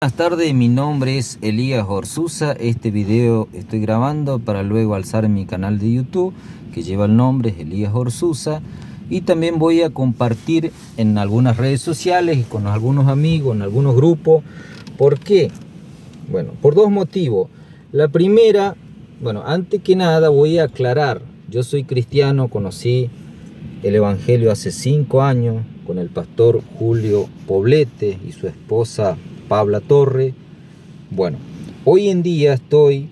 Buenas tardes, mi nombre es Elías Orsuza. Este video estoy grabando para luego alzar en mi canal de YouTube que lleva el nombre Elías Orsuza, y también voy a compartir en algunas redes sociales y con algunos amigos, en algunos grupos. ¿Por qué? Bueno, por dos motivos. La primera, antes que nada voy a aclarar: yo soy cristiano, conocí el Evangelio hace 5 años con el pastor Julio Poblete y su esposa Pabla Torre. Bueno, hoy en día estoy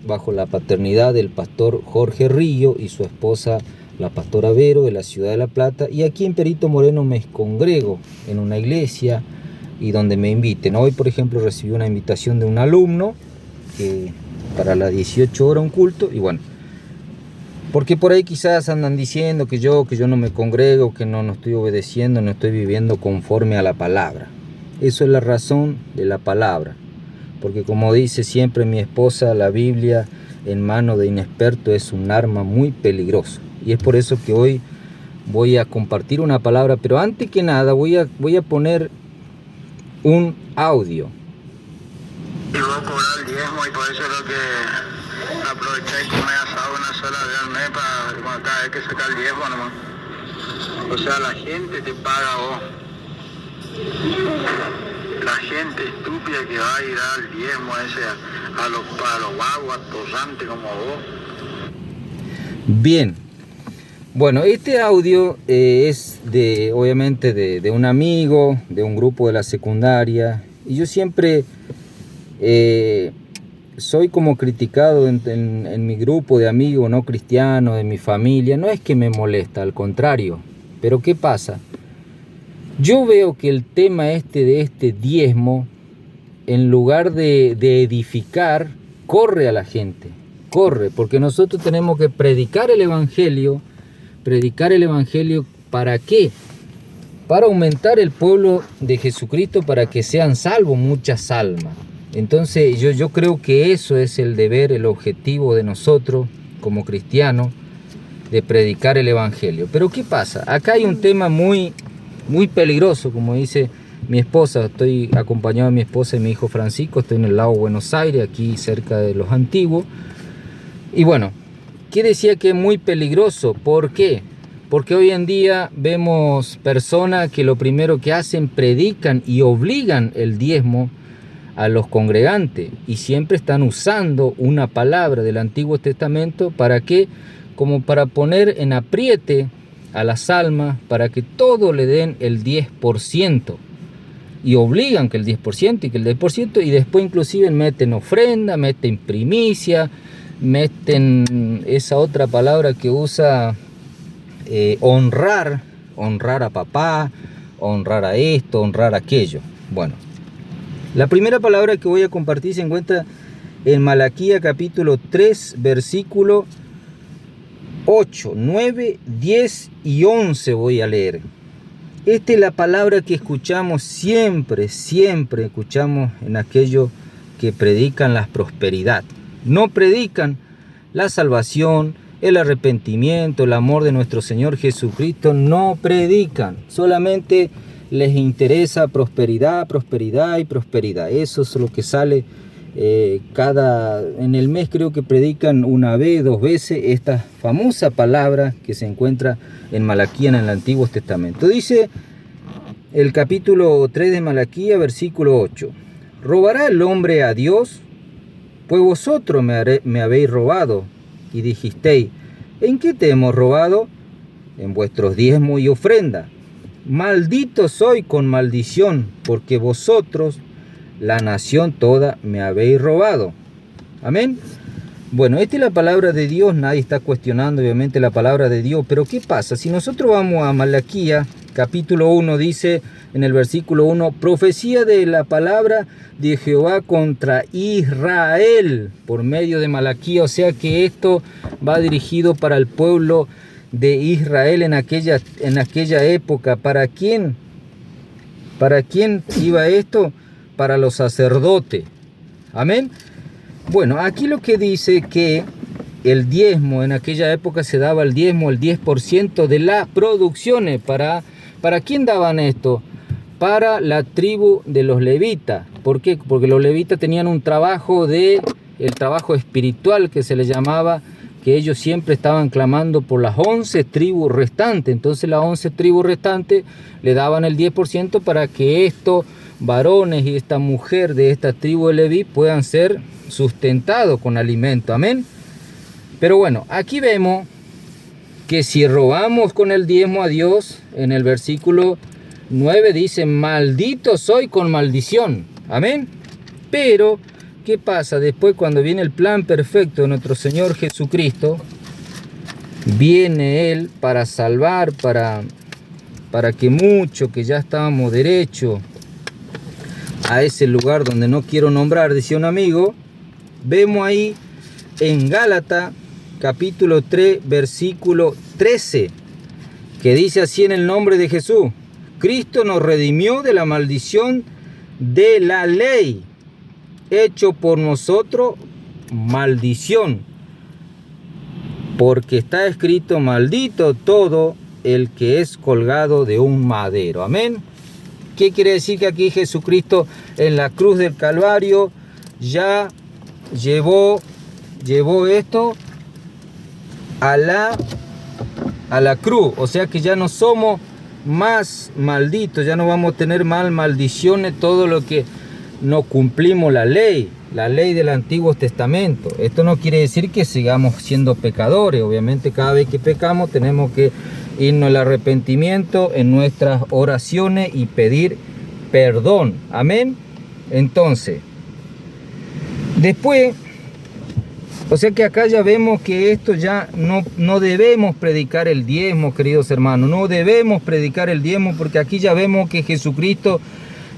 bajo la paternidad del pastor Jorge Río y su esposa, la pastora Vero, de la ciudad de La Plata, y aquí en Perito Moreno me congrego en una iglesia y donde me inviten. Hoy, por ejemplo, recibí una invitación de un alumno para las 18 horas un culto, y bueno, porque por ahí quizás andan diciendo que yo no me congrego, que no estoy obedeciendo, no estoy viviendo conforme a la palabra. Eso es la razón de la palabra, porque como dice siempre mi esposa, la Biblia en manos de inexperto es un arma muy peligrosa, y es por eso que hoy voy a compartir una palabra. Pero antes que nada voy a poner un audio. Y vos cobrar el diezmo, y por eso es lo que aprovecháis y comer asado una sola vez al mes para cada vez que sacar el diezmo nomás. O sea, la gente te paga vos. La gente estúpida que va a ir al diezmo ese a los vagos, atosantes como vos. Bien, bueno, este audio es obviamente de un amigo, de un grupo de la secundaria, y yo siempre soy como criticado en mi grupo de amigos no cristianos, de mi familia. No es que me molesta, al contrario, pero ¿qué pasa? Yo veo que el tema de este diezmo, en lugar de edificar, corre a la gente. Corre, porque nosotros tenemos que predicar el Evangelio. ¿Predicar el Evangelio para qué? Para aumentar el pueblo de Jesucristo, para que sean salvos muchas almas. Entonces yo creo que eso es el deber, el objetivo de nosotros como cristianos, de predicar el Evangelio. Pero ¿qué pasa? Acá hay un tema muy peligroso, como dice mi esposa. Estoy acompañado de mi esposa y mi hijo Francisco. Estoy en el lago Buenos Aires, aquí cerca de Los Antiguos. Y bueno, ¿qué decía que es muy peligroso? ¿Por qué? Porque hoy en día vemos personas que lo primero que hacen, predican y obligan el diezmo a los congregantes, y siempre están usando una palabra del Antiguo Testamento. ¿Para qué? Como para poner en apriete a las almas, para que todo le den el 10%, y obligan que el 10% y que el 10%, y después inclusive meten ofrenda, meten primicia, meten esa otra palabra que usa, honrar a papá, honrar a esto, honrar a aquello. Bueno, la primera palabra que voy a compartir se encuentra en Malaquías capítulo 3, versículo 8, 9, 10 y 11 voy a leer. Esta es la palabra que escuchamos siempre escuchamos en aquellos que predican la prosperidad. No predican la salvación, el arrepentimiento, el amor de nuestro Señor Jesucristo. No predican, solamente les interesa prosperidad, prosperidad y prosperidad. Eso es lo que sale en el mes. Creo que predican una vez, 2 veces esta famosa palabra que se encuentra en Malaquías, en el Antiguo Testamento. Dice el capítulo 3 de Malaquías, versículo 8: ¿robará el hombre a Dios? Pues vosotros me habéis robado. Y dijisteis: ¿en qué te hemos robado? En vuestros diezmos y ofrendas. Maldito soy con maldición, porque vosotros, la nación toda, me habéis robado. Amén. Bueno, esta es la palabra de Dios. Nadie está cuestionando obviamente la palabra de Dios. Pero ¿qué pasa? Si nosotros vamos a Malaquías capítulo 1, dice en el versículo 1: profecía de la palabra de Jehová contra Israel por medio de Malaquías. O sea que esto va dirigido para el pueblo de Israel en aquella época. ¿Para quién? ¿Para quién iba esto? Para los sacerdotes. Amén. Bueno, aquí lo que dice que el diezmo, en aquella época se daba el diezmo, el 10% de las producciones. ¿Para quién daban esto? para la tribu de los levitas. ¿Por qué? Porque los levitas tenían un trabajo el trabajo espiritual que se les llamaba, que ellos siempre estaban clamando por las 11 tribus restantes. Entonces las 11 tribus restantes le daban el 10% para que estos varones y esta mujer de esta tribu de Leví puedan ser sustentados con alimento. Amén. Pero bueno, aquí vemos que si robamos con el diezmo a Dios, en el versículo 9 dice: maldito soy con maldición. Amén. Pero ¿qué pasa? Después, cuando viene el plan perfecto de nuestro Señor Jesucristo, viene Él para salvar, para que muchos que ya estábamos derechos a ese lugar donde no quiero nombrar, decía un amigo, vemos ahí en Gálatas capítulo 3, versículo 13, que dice así: en el nombre de Jesús, Cristo nos redimió de la maldición de la ley, hecho por nosotros maldición, porque está escrito: maldito todo el que es colgado de un madero. Amén. ¿Qué quiere decir? Que aquí Jesucristo en la cruz del Calvario ya llevó esto a la cruz. O sea que ya no somos más malditos, ya no vamos a tener más maldiciones todo lo que no cumplimos la ley del Antiguo Testamento. Esto no quiere decir que sigamos siendo pecadores. Obviamente cada vez que pecamos tenemos que irnos al arrepentimiento en nuestras oraciones y pedir perdón. Amén. Entonces, después, o sea que acá ya vemos que esto ya no debemos predicar el diezmo, queridos hermanos. No debemos predicar el diezmo, porque aquí ya vemos que Jesucristo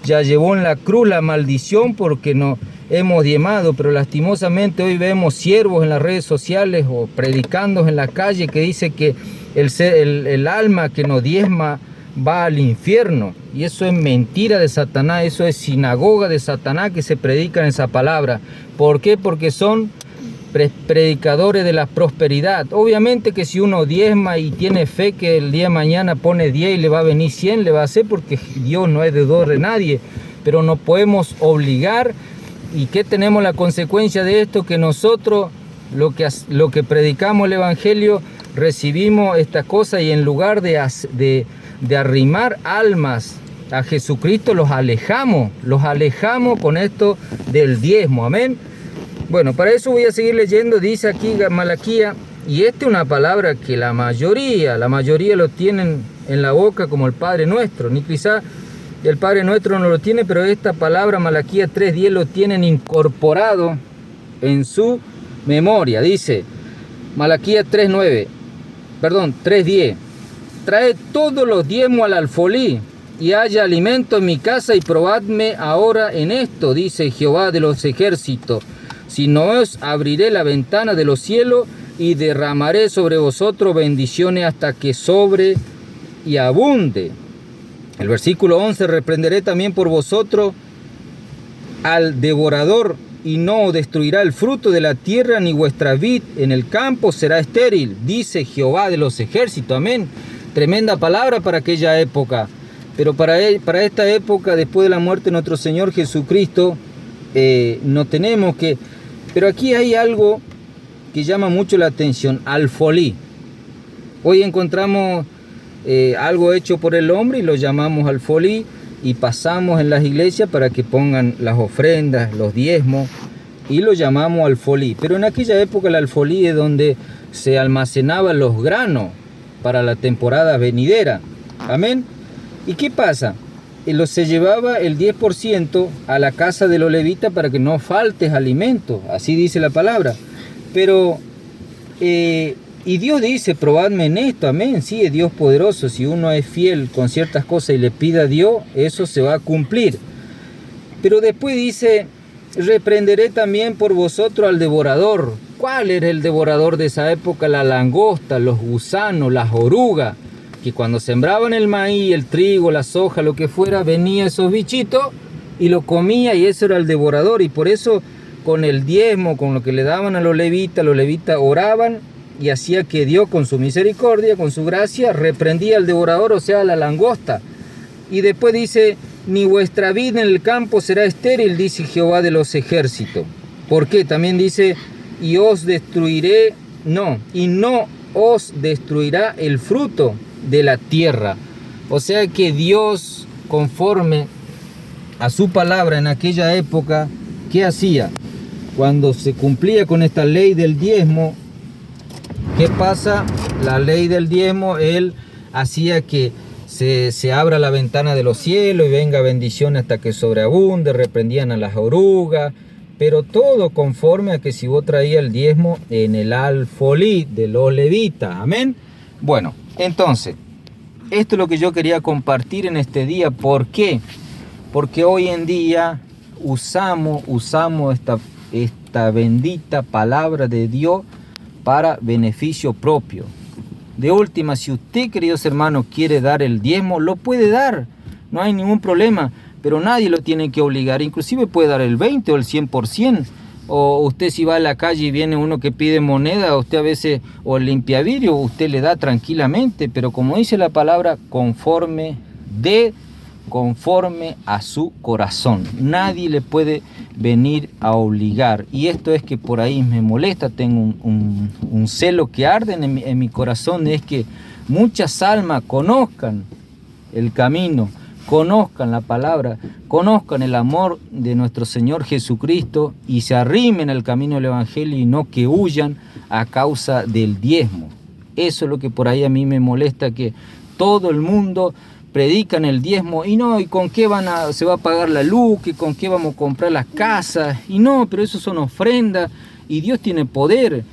ya llevó en la cruz la maldición porque no hemos diezmado. Pero lastimosamente hoy vemos siervos en las redes sociales o predicando en la calle que dice que el alma que no diezma va al infierno. Y eso es mentira de Satanás, eso es sinagoga de Satanás que se predica en esa palabra. ¿Por qué? Porque son predicadores de la prosperidad. Obviamente que si uno diezma y tiene fe que el día de mañana pone 10 y le va a venir 100, le va a hacer, porque Dios no es deudor de nadie. Pero no podemos obligar. ¿Y qué tenemos la consecuencia de esto? Que nosotros lo que predicamos el Evangelio, recibimos esta cosa y en lugar de arrimar almas a Jesucristo, los alejamos con esto del diezmo. Amén. Bueno, para eso voy a seguir leyendo. Dice aquí Malaquía, y esta es una palabra que la mayoría lo tienen en la boca, como el Padre Nuestro. Ni quizá el Padre Nuestro no lo tiene, pero esta palabra Malaquía 3:10 lo tienen incorporado en su memoria. Dice Malaquía 3:10: traed todos los diezmos al alfolí, y haya alimento en mi casa, y probadme ahora en esto, dice Jehová de los ejércitos. Si no, os abriré la ventana de los cielos y derramaré sobre vosotros bendiciones hasta que sobre y abunde. El versículo 11: reprenderé también por vosotros al devorador, y no destruirá el fruto de la tierra, ni vuestra vid en el campo será estéril, dice Jehová de los ejércitos. Amén. Tremenda palabra para aquella época. Pero para esta época, después de la muerte de nuestro Señor Jesucristo, no tenemos que... Pero aquí hay algo que llama mucho la atención: alfolí. Hoy encontramos algo hecho por el hombre y lo llamamos alfolí, y pasamos en las iglesias para que pongan las ofrendas, los diezmos, y lo llamamos alfolí. Pero en aquella época el alfolí es donde se almacenaban los granos para la temporada venidera. Amén. ¿Y qué pasa? Se llevaba el 10% a la casa de los levitas para que no faltes alimento, así dice la palabra. Pero, y Dios dice: probadme en esto. Amén. Sí, es Dios poderoso. Si uno es fiel con ciertas cosas y le pide a Dios, eso se va a cumplir. Pero después dice: reprenderé también por vosotros al devorador. ¿Cuál era el devorador de esa época? La langosta, los gusanos, las orugas, que cuando sembraban el maíz, el trigo, la soja, lo que fuera, venían esos bichitos y lo comía, y eso era el devorador. Y por eso con el diezmo, con lo que le daban a los levitas oraban y hacía que Dios, con su misericordia, con su gracia, reprendía al devorador, o sea, a la langosta. Y después dice: ni vuestra vida en el campo será estéril, dice Jehová de los ejércitos. ¿Por qué? También dice, y os destruiré, y no os destruirá el fruto de la tierra. O sea que Dios, conforme a su palabra en aquella época, ¿qué hacía? Cuando se cumplía con esta ley del diezmo, ¿qué pasa? La ley del diezmo, Él hacía que se abra la ventana de los cielos y venga bendición hasta que sobreabunde, reprendían a las orugas, pero todo conforme a que si vos traías el diezmo en el alfolí de los levitas. Amén. Bueno, entonces, esto es lo que yo quería compartir en este día. ¿Por qué? Porque hoy en día usamos esta bendita palabra de Dios para beneficio propio. De última, si usted, queridos hermanos, quiere dar el diezmo, lo puede dar, no hay ningún problema, pero nadie lo tiene que obligar. Inclusive puede dar el 20 o el 100%, o usted si va a la calle y viene uno que pide moneda, usted a veces, o el limpiavidrio, usted le da tranquilamente, pero como dice la palabra, conforme a su corazón. Nadie le puede venir a obligar. Y esto es que por ahí me molesta, tengo un celo que arde en mi corazón, es que muchas almas conozcan el camino, conozcan la palabra, conozcan el amor de nuestro Señor Jesucristo y se arrimen al camino del Evangelio y no que huyan a causa del diezmo. Eso es lo que por ahí a mí me molesta, que todo el mundo predican el diezmo y con qué se va a pagar la luz, que con qué vamos a comprar las casas, pero eso son ofrendas y Dios tiene poder.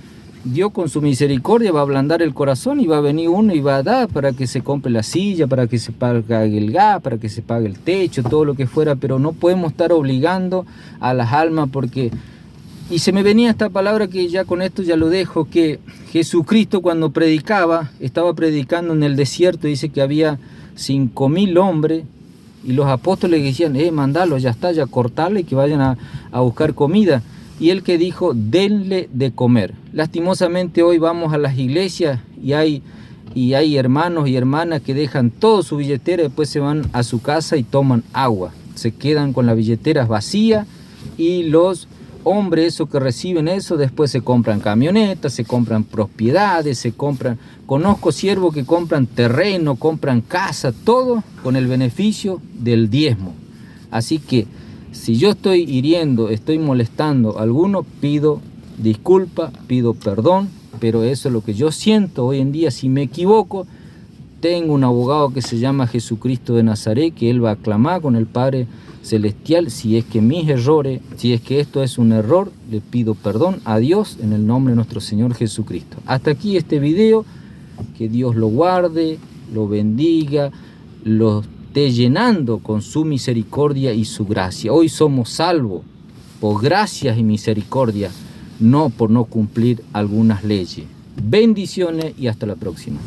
Dios con su misericordia va a ablandar el corazón y va a venir uno y va a dar para que se compre la silla, para que se pague el gas, para que se pague el techo, todo lo que fuera, pero no podemos estar obligando a las almas porque... Y se me venía esta palabra que ya con esto ya lo dejo, que Jesucristo cuando predicaba, estaba predicando en el desierto, dice que había 5.000 hombres y los apóstoles decían, mandalos, ya está, ya cortarle y que vayan a buscar comida. Y él que dijo, denle de comer. Lastimosamente hoy vamos a las iglesias y hay hermanos y hermanas que dejan toda su billetera, después se van a su casa y toman agua. Se quedan con las billeteras vacías y los hombres esos que reciben eso después se compran camionetas, se compran propiedades, conozco siervos que compran terreno, compran casa, todo con el beneficio del diezmo. Así que si yo estoy hiriendo, estoy molestando a alguno, pido disculpa, pido perdón, pero eso es lo que yo siento hoy en día. Si me equivoco, tengo un abogado que se llama Jesucristo de Nazaret, que él va a clamar con el Padre Celestial. Si es que mis errores, si es que esto es un error, le pido perdón a Dios en el nombre de nuestro Señor Jesucristo. Hasta aquí este video, que Dios lo guarde, lo bendiga, lo esté llenando con su misericordia y su gracia. Hoy somos salvos por gracias y misericordia, no por no cumplir algunas leyes. Bendiciones y hasta la próxima.